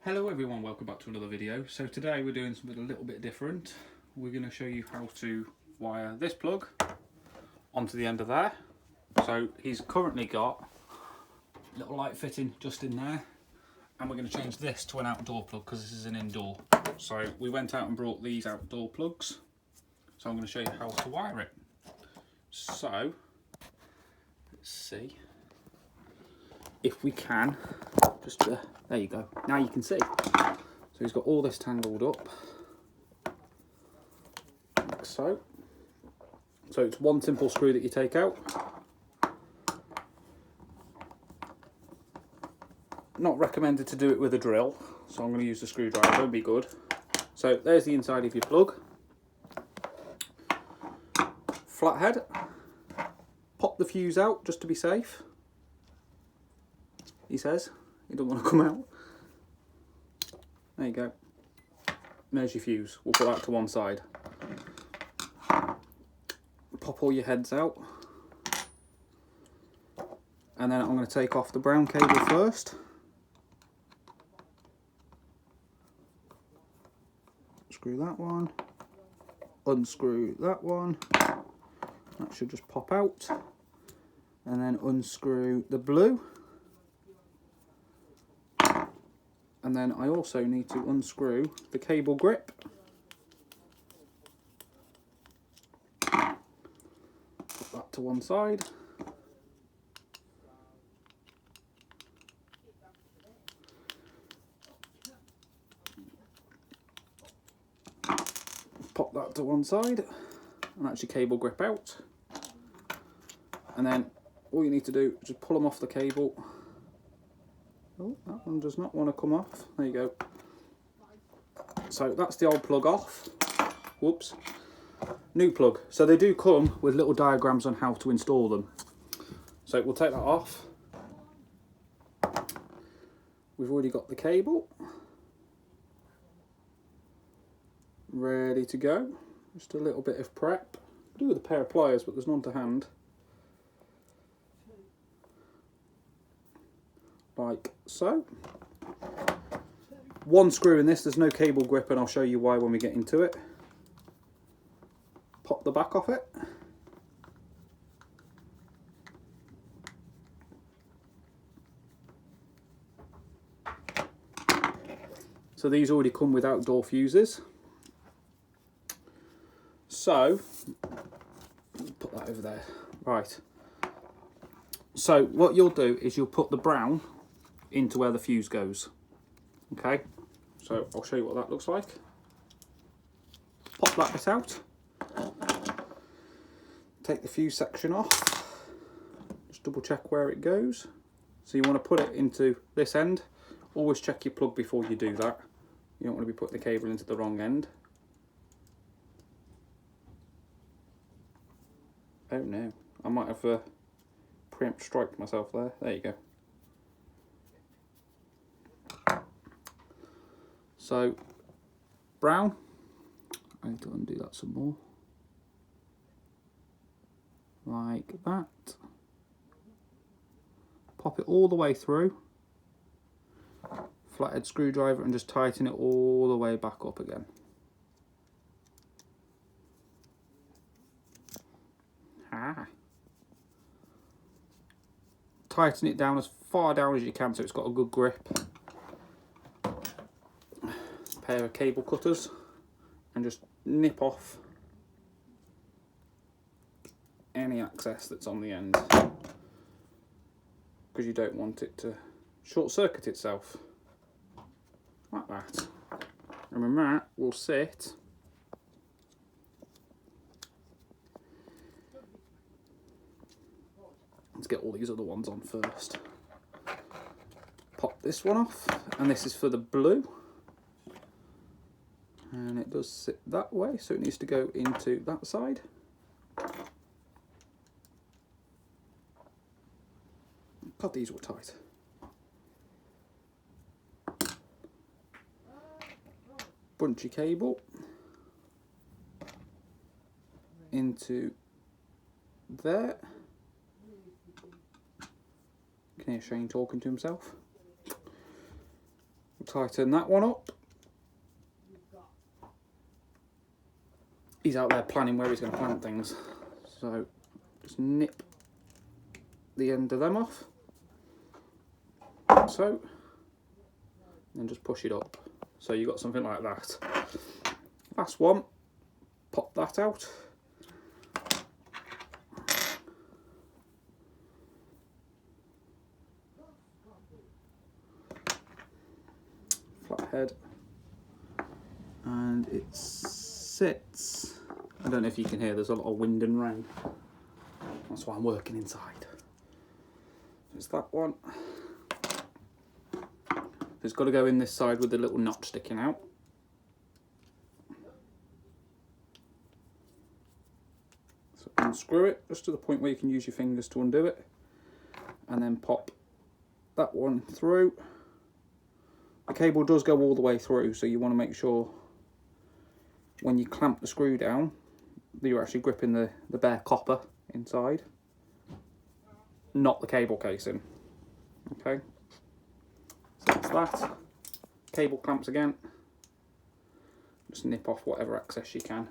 Hello everyone, welcome back to another video. So today we're doing something a little bit different. We're going to show you how to wire this plug onto the end of there. So he's currently got a little light fitting just in there, and we're going to change this to an outdoor plug because this is an indoor. So we went out and brought these outdoor plugs. So I'm going to show you how to wire it. So let's see if we can just there you go, now you can see. So he's got all this tangled up like so. So it's one simple screw that you take out. Not recommended to do it with a drill, so I'm going to use the screwdriver, it'll be good. So there's the inside of your plug. Flathead, pop the fuse out just to be safe. He says he doesn't want to come out. There you go. There's your fuse. We'll put that to one side. Pop all your heads out. And then I'm going to take off the brown cable first. Screw that one. Unscrew that one. That should just pop out. And then unscrew the blue. And then I also need to unscrew the cable grip. Put that to one side. Pop that to one side. And that's your cable grip out. And then all you need to do is just pull them off the cable. Oh, that one does not want to come off. There you go. So that's the old plug off. Whoops. New plug. So they do come with little diagrams on how to install them. So we'll take that off. We've already got the cable ready to go. Just a little bit of prep. Do with a pair of pliers, but there's none to hand. Like so. One screw in this, there's no cable grip, and I'll show you why when we get into it. Pop the back off it. So these already come with outdoor fuses. So, put that over there. Right. So what you'll do is you'll put the brown into where the fuse goes. Okay, so I'll show you what that looks like. Pop that bit out. Take the fuse section off. Just double check where it goes. So you want to put it into this end. Always check your plug before you do that. You don't want to be putting the cable into the wrong end. Oh no, I might have preempt striked myself there. There you go. So, brown, I need to undo that some more, like that. Pop it all the way through, flathead screwdriver, and just tighten it all the way back up again. Tighten it down as far down as you can so it's got a good grip. Pair of cable cutters and just nip off any excess that's on the end, because you don't want it to short circuit itself like that. And then that will sit let's get all these other ones on first. Pop this one off, and this is for the blue. And it does sit that way, so it needs to go into that side. God, these were tight. Bunchy cable into there. Can hear Shane talking to himself. tighten that one up. He's out there planning where he's going to plant things. So just nip the end of them off. So, and just push it up. So you've got something like that. Last one, pop that out. Flathead. And it sits. I don't know if you can hear, there's a lot of wind and rain. That's why I'm working inside. There's that one. It's got to go in this side with the little notch sticking out. So unscrew it just to the point where you can use your fingers to undo it. And then pop that one through. The cable does go all the way through, so you want to make sure when you clamp the screw down that you're actually gripping the bare copper inside, not the cable casing. Okay, so that's that. Cable clamps again. Just nip off whatever excess you can.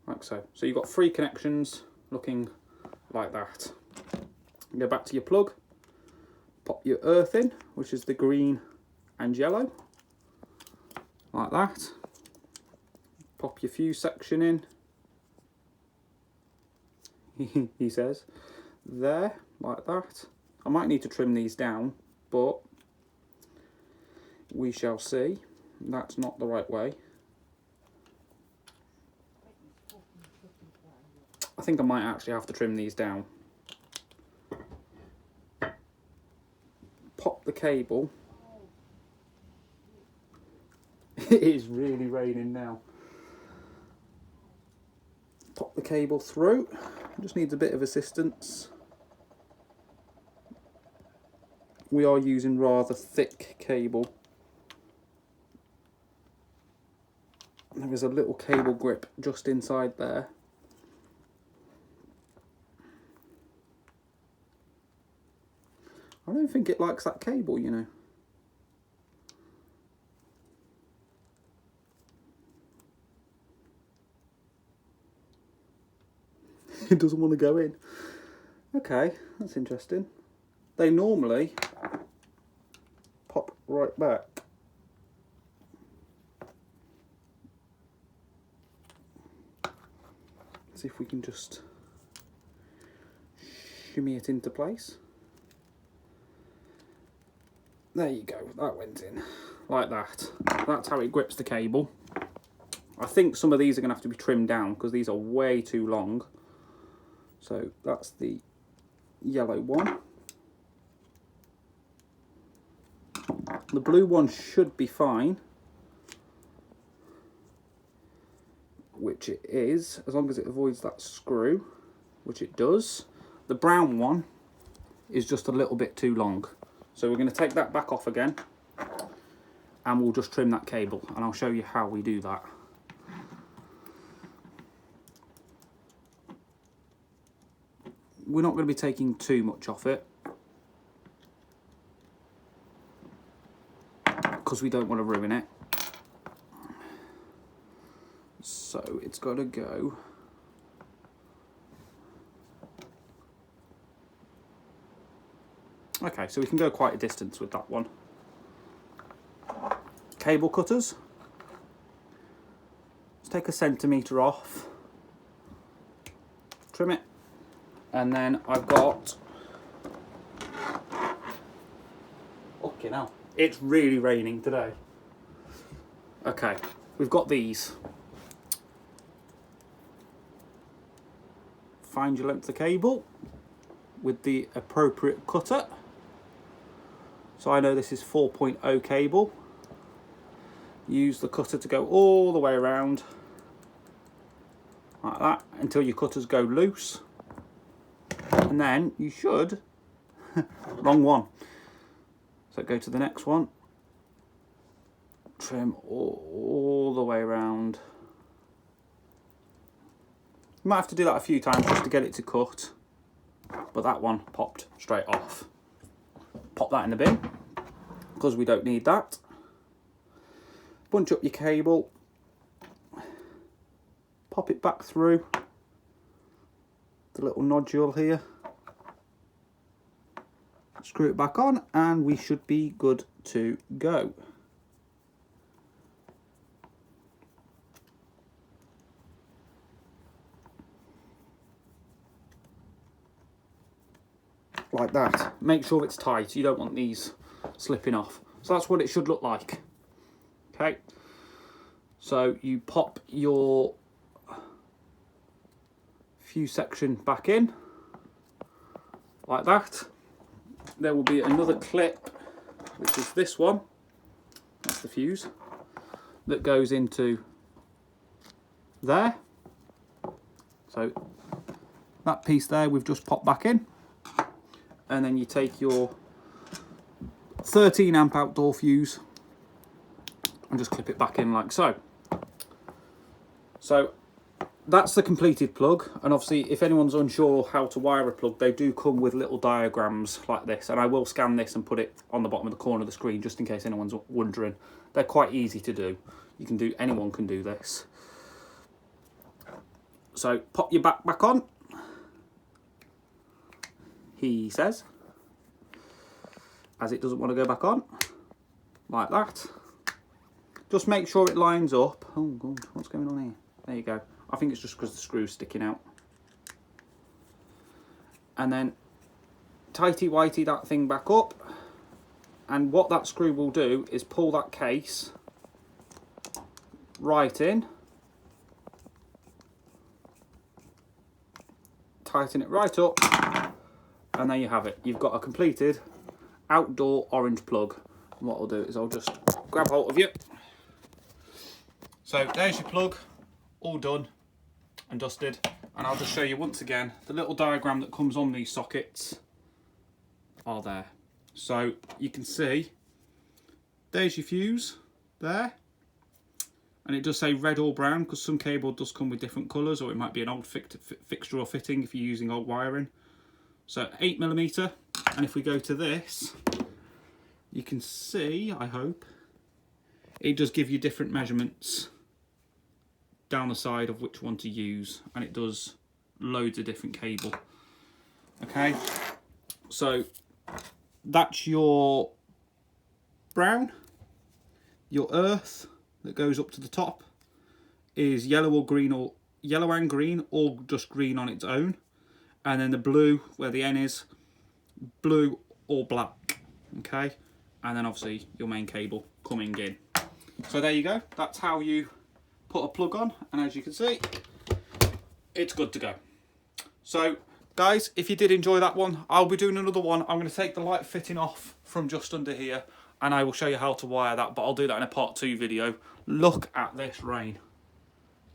Like so. So you've got 3 connections looking like that. Go back to your plug, pop your earth in, which is the green and yellow, like that. Pop your fuse section in, he says, there, like that. I might need to trim these down, but we shall see. That's not the right way. I think I might actually have to trim these down. Pop the cable. It is really raining now. Pop the cable through. Just needs a bit of assistance. We are using rather thick cable. There is a little cable grip just inside there. I don't think it likes that cable, you know. It doesn't want to go in. Okay, that's interesting. They normally pop right back. See if we can just shimmy it into place. There you go, that went in like that. That's how it grips the cable. I think some of these are going to have to be trimmed down because these are way too long. So that's the yellow one. The blue one should be fine, which it is, as long as it avoids that screw, which it does. The brown one is just a little bit too long. So we're going to take that back off again and we'll just trim that cable, and I'll show you how we do that. We're not going to be taking too much off it because we don't want to ruin it. So it's got to go okay, so we can go quite a distance with that one. Cable cutters. Let's take 1 centimetre off, trim it, and then I've got, okay, now it's really raining today. Okay, we've got these. Find your length of cable with the appropriate cutter. So I know this is 4.0 cable. Use the cutter to go all the way around like that until your cutters go loose, and then you should wrong one, so go to the next one, trim all the way around. You might have to do that a few times just to get it to cut, but that one popped straight off. pop that in the bin because we don't need that. Bunch up your cable, pop it back through the little nodule here, screw it back on, and we should be good to go. Like that. Make sure it's tight, you don't want these slipping off. So that's what it should look like. Okay, so you pop your fuse section back in like that. There will be another clip, which is this one, that's the fuse, that goes into there. So that piece there we've just popped back in, and then you take your 13 amp outdoor fuse and just clip it back in like so. So that's the completed plug, and obviously if anyone's unsure how to wire a plug, they do come with little diagrams like this, and I will scan this and put it on the bottom of the corner of the screen just in case anyone's wondering. They're quite easy to do. Anyone can do this. So pop your back on, he says, as it doesn't want to go back on, like that. Just make sure it lines up. Oh God, what's going on here? There you go. I think it's just because the screw's sticking out. And then tighty-whitey that thing back up. And what that screw will do is pull that case right in. Tighten it right up. And there you have it. You've got a completed outdoor orange plug. And what I'll do is I'll just grab hold of you. So there's your plug, all done and dusted, and I'll just show you once again the little diagram that comes on these sockets are there. So you can see there's your fuse there, and it does say red or brown because some cable does come with different colours, or it might be an old fixture or fitting if you're using old wiring. So 8mm, and if we go to this, you can see, I hope, it does give you different measurements down the side of which one to use, and it does loads of different cable. Okay, so that's your brown. Your earth that goes up to the top is yellow or green, or yellow and green, or just green on its own. And then the blue, where the N is, blue or black. Okay, and then obviously your main cable coming in. So there you go, that's how you put a plug on, and as you can see, it's good to go. So guys, if you did enjoy that one, I'll be doing another one. I'm going to take the light fitting off from just under here, and I will show you how to wire that, but I'll do that in a part 2 video. Look at this rain.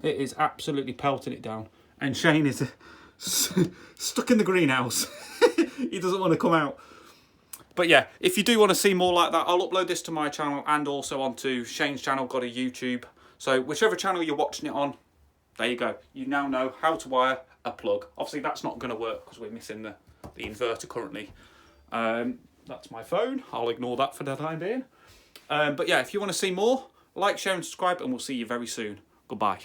It is absolutely pelting it down, and Shane is stuck in the greenhouse. He doesn't want to come out. But yeah, if you do want to see more like that, I'll upload this to my channel and also onto Shane's channel, got a YouTube. So whichever channel you're watching it on, there you go. You now know how to wire a plug. Obviously that's not going to work because we're missing the inverter currently. That's my phone. I'll ignore that for the time being. But yeah, if you want to see more, like, share and subscribe, and we'll see you very soon. Goodbye.